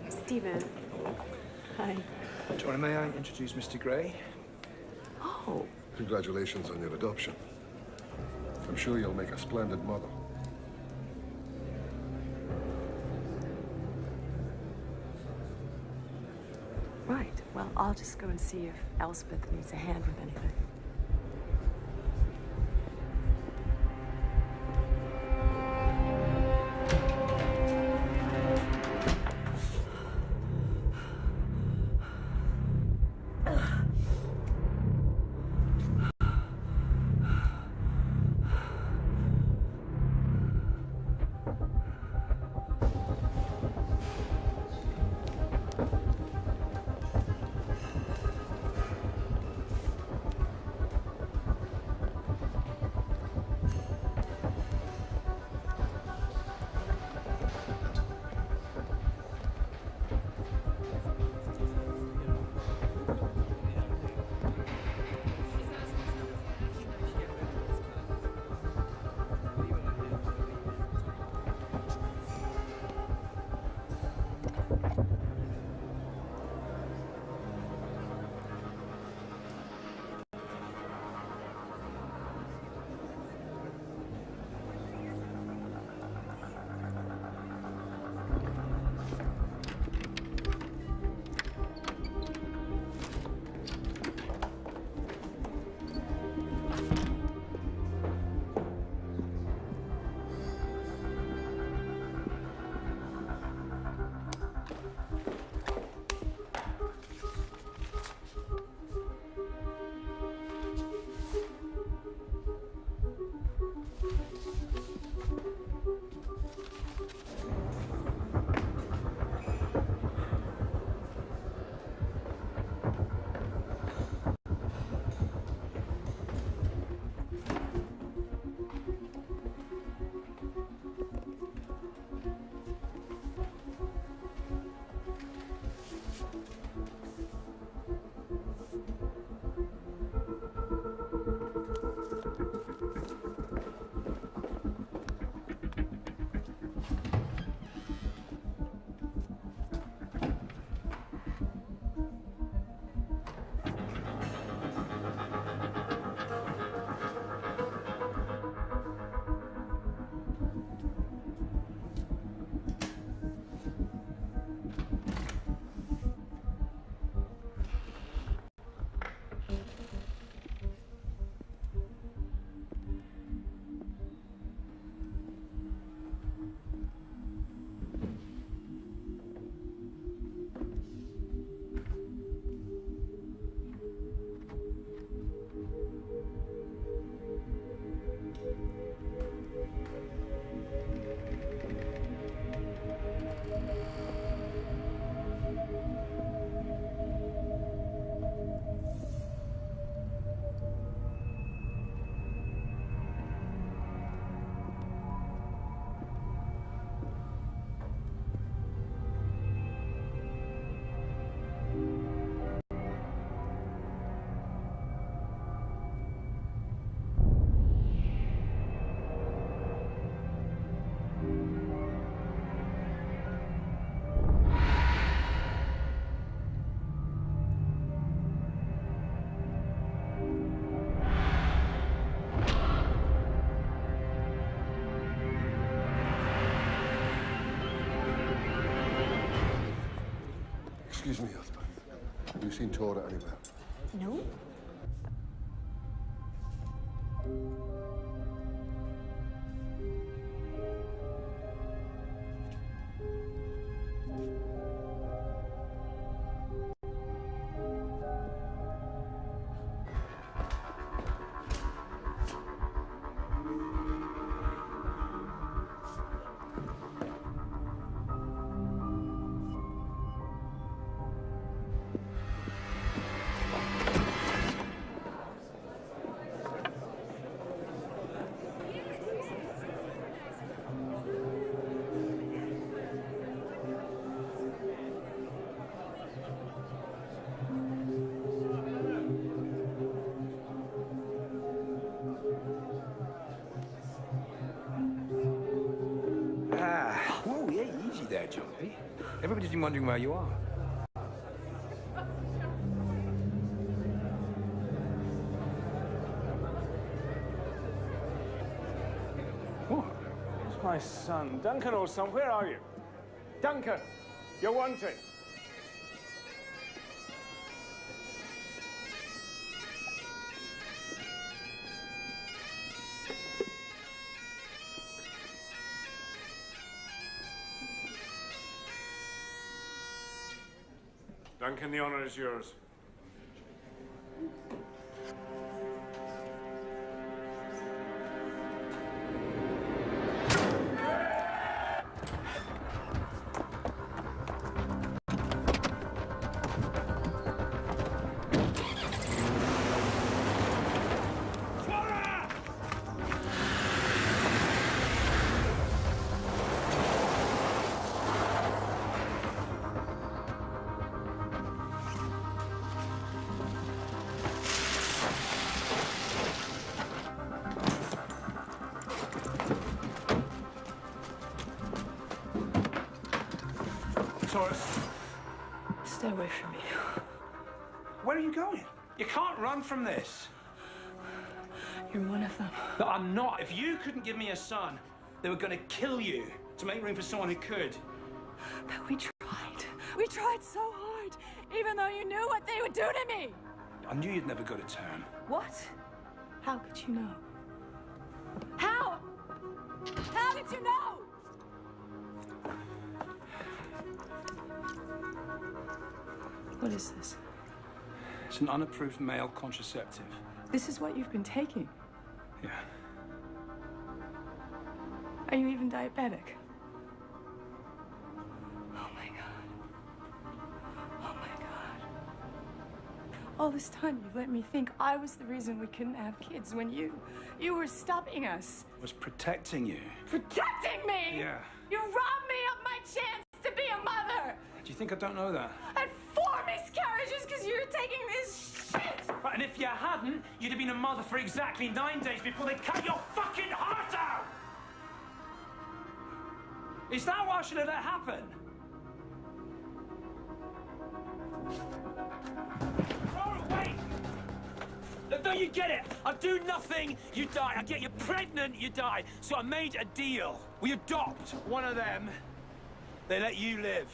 Stephen. Hi. Tori, may I introduce Mr. Gray? Oh. Congratulations on your adoption. I'm sure you'll make a splendid mother. Right. Well, I'll just go and see if Elspeth needs a hand with anything. Excuse me, Elspeth. Have you seen Tora anywhere? No? Whoa, yeah, easy there, Jumpy. Everybody's been wondering where you are. What? It's my son. Duncan, old son, where are you? Duncan, you're wanted. Duncan, the honor is yours. Stay away from me. Where are you going? You can't run from this. You're one of them. No, I'm not. If you couldn't give me a son, they were going to kill you to make room for someone who could. But we tried. We tried so hard, even though you knew what they would do to me. I knew you'd never go to term. What? How could you know? How? How did you know? What is this? It's an unapproved male contraceptive. This is what you've been taking. Yeah. Are you even diabetic? Oh my God. Oh my God. All this time you've let me think I was the reason we couldn't have kids when you were stopping us. I was protecting you. Protecting me? Yeah. You robbed me of my chance to be a mother. Do you think I don't know that? I had 4 miscarriages because you were taking this shit. Right, and if you hadn't, you'd have been a mother for exactly 9 days before they cut your fucking heart out! Is that what I should have let happen? Oh, wait! No, you get it! I do nothing, you die. I get you pregnant, you die. So I made a deal. We adopt one of them, they let you live.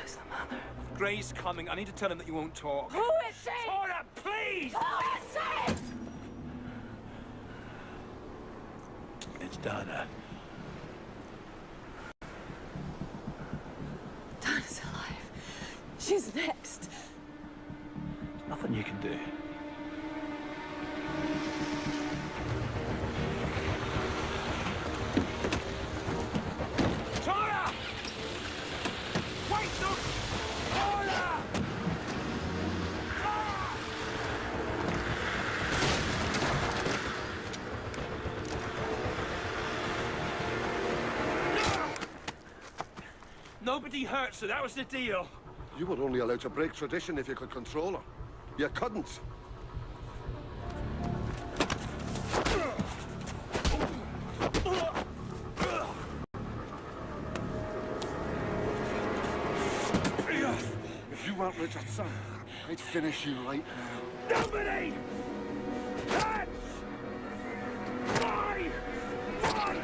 Who's the mother? Gray's coming. I need to tell him that you won't talk. Who is she? Tora, please! Who is she? It's Dana. Dana's alive. She's next. There's nothing you can do. Tora! Wait, look! Tora! Nobody hurts her. That was the deal. You were only allowed to break tradition if you could control her. You couldn't. If you weren't Richard's son, I'd finish you right now. Nobody! That's my wife!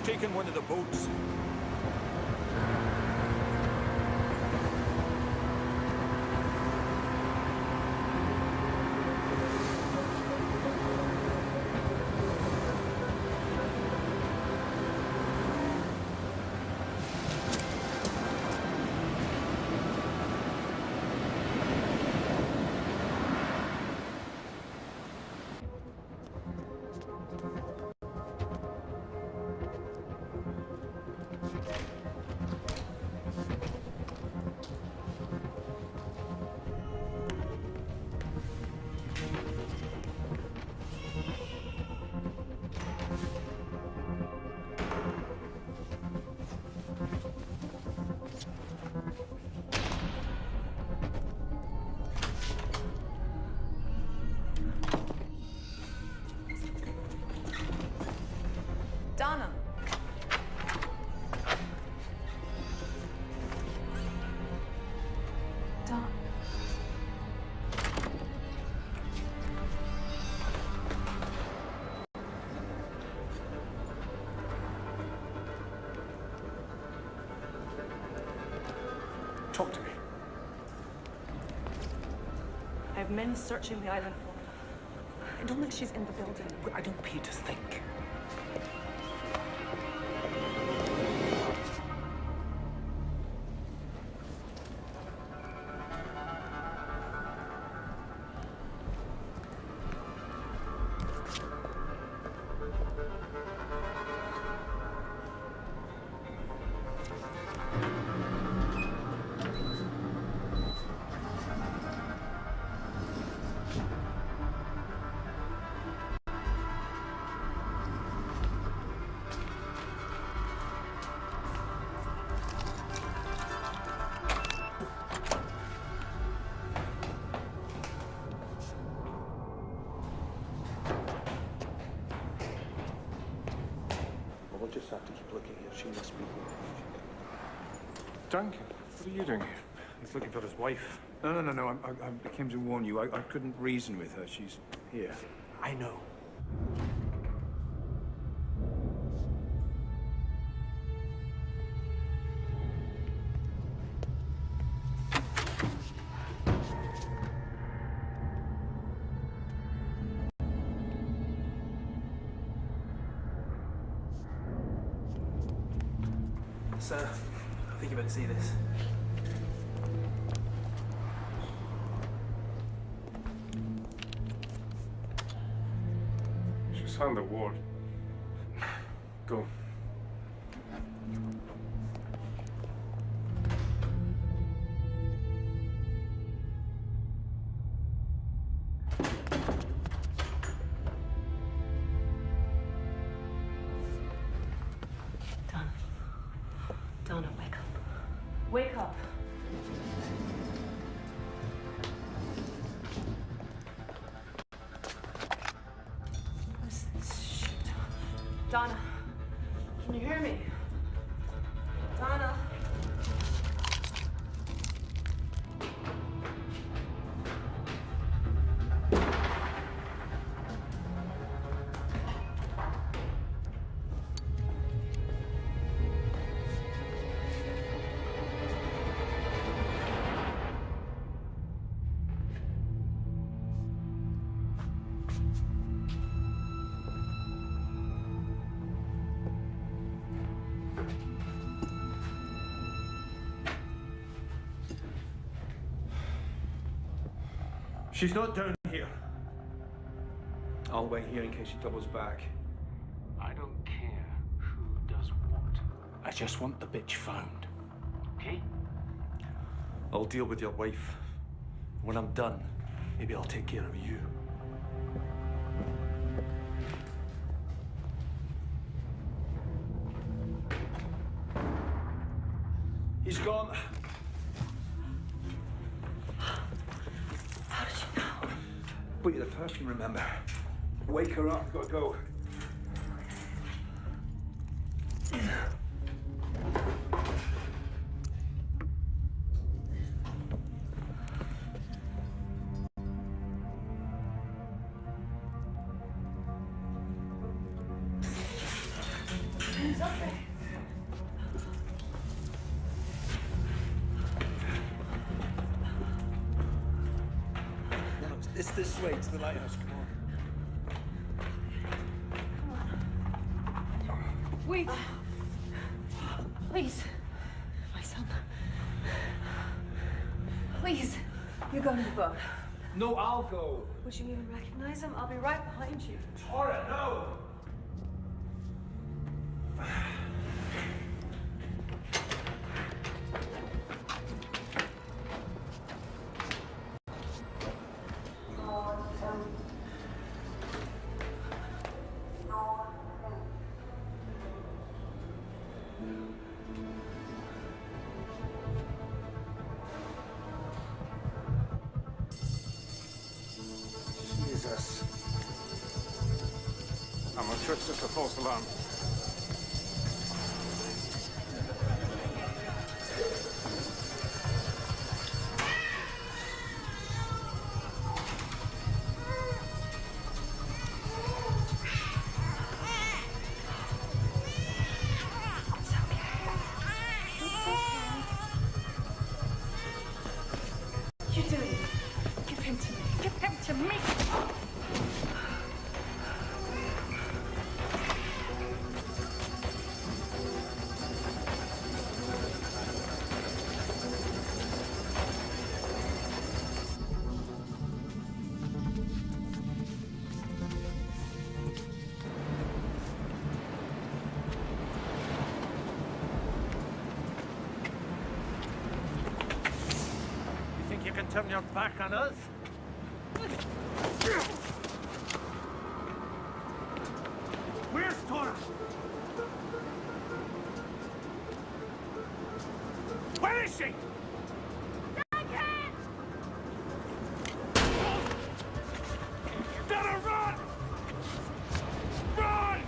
taken one of the boats. Donna. Donna. Talk to me. I have men searching the island for her. I don't think she's in the building. I don't pay to think. We'll just have to keep looking here. She must be here. Duncan, what are you doing here? He's looking for his wife. No. I came to warn you. I couldn't reason with her. She's here. I know. Sir, I think you better see this. She's found the ward. Go. Donna, wake up. Wake up. What is this shit? Donna, can you hear me? Donna. She's not down here. I'll wait here in case she doubles back. I don't care who does what. I just want the bitch found. Okay? I'll deal with your wife. When I'm done, maybe I'll take care of you. He's gone. How did you know? Wait, the perfume, remember? Wake her up, gotta go. okay. No, it's this way to the lighthouse. Come on. Wait. Please. My son. Please. You go to the boat. No, I'll go. Would you even recognize him? I'll be right behind you. Tora, no! Jesus. I'm not sure it's just a false alarm. You do it. Give him to me. Give him to me. You think you can turn your back on us? Where's Tora? Where is she? Gotta run! Run!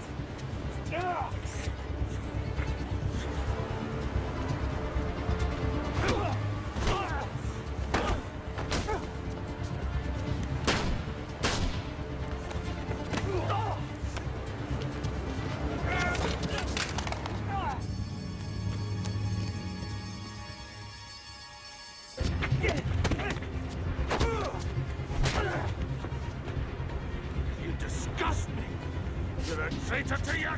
You disgust me! You're a traitor to your...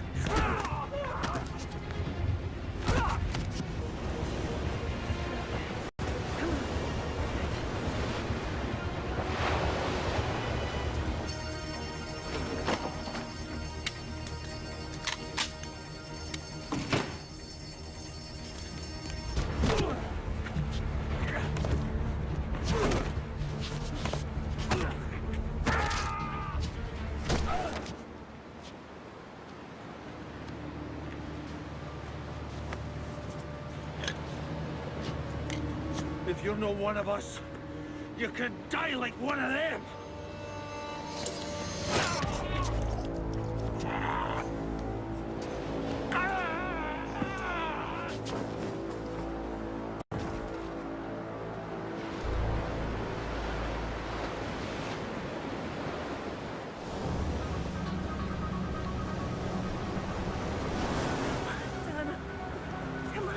If you're not one of us, you can die like one of them! Come on.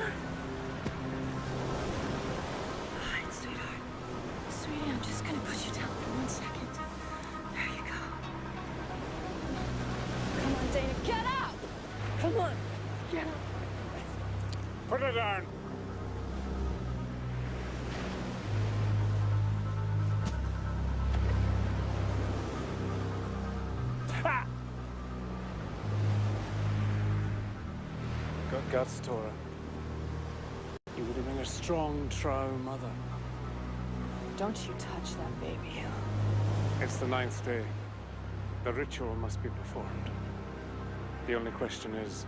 Alright, sweetheart. Sweetie, I'm just gonna put you down for 1 second. There you go. Come on, Dana, get out! Come on, get up. Put her down. Ha! Got guts, Tora. You would have been a strong, true mother. Don't you touch that baby. It's the 9th day. The ritual must be performed. The only question is,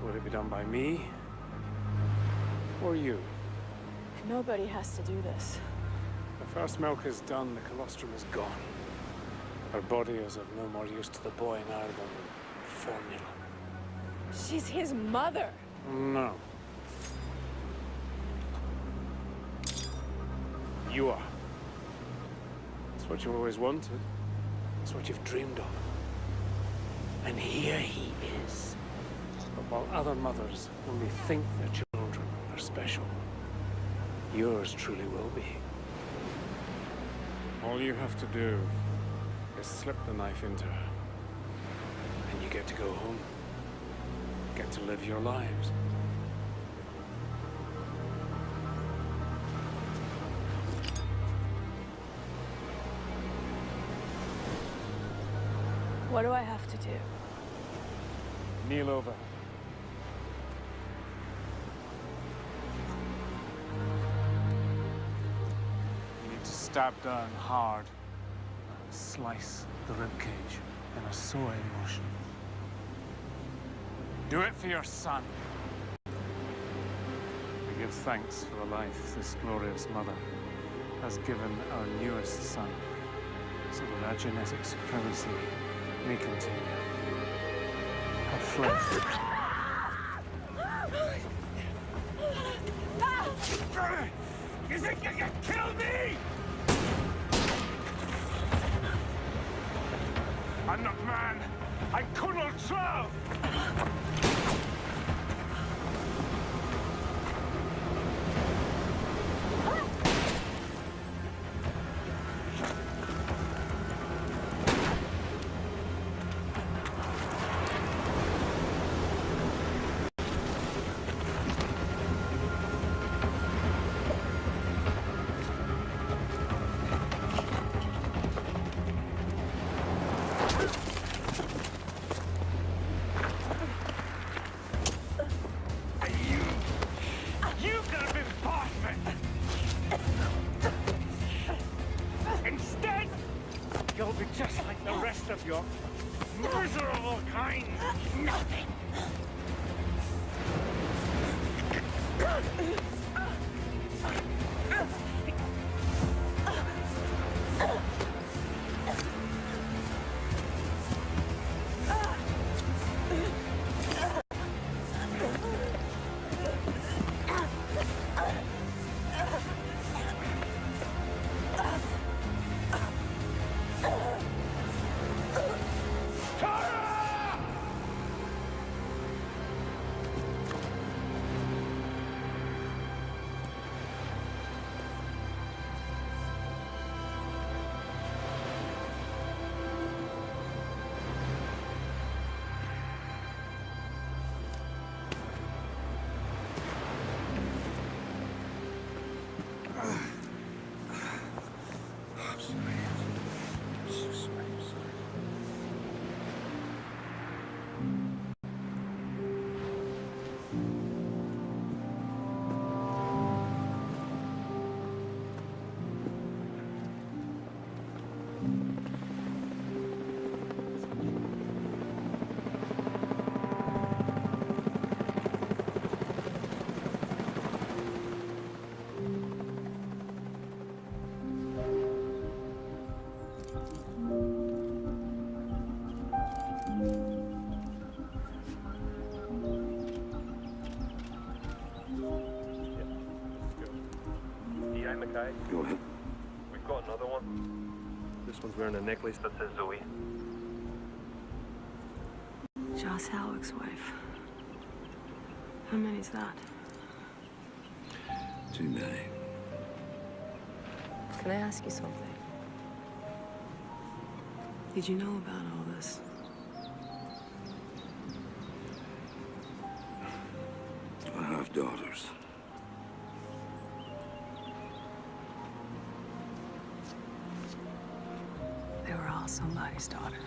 will it be done by me or you? Nobody has to do this. The first milk is done, the colostrum is gone. Her body is of no more use to the boy now than formula. She's his mother. No. You are. It's what you've always wanted. It's what you've dreamed of. And here he is. But while other mothers only think their children are special, yours truly will be. All you have to do is slip the knife into her, and you get to go home. Get to live your lives. What do I have to do? Kneel over. You need to stab down hard and slice the ribcage in a sewing motion. Do it for your son. We give thanks for the life this glorious mother has given our newest son, so that our genetic supremacy may continue. Her flesh. You think you can kill me? I'm not man. I'm Colonel Trout. You'll be just like the rest of your miserable kind. Nothing. Okay. Go ahead. We've got another one. This one's wearing a necklace that says Zoe. Joss Halleck's wife. How many's that? Too many. Can I ask you something? Did you know about all this? I have daughters. They were all somebody's daughter.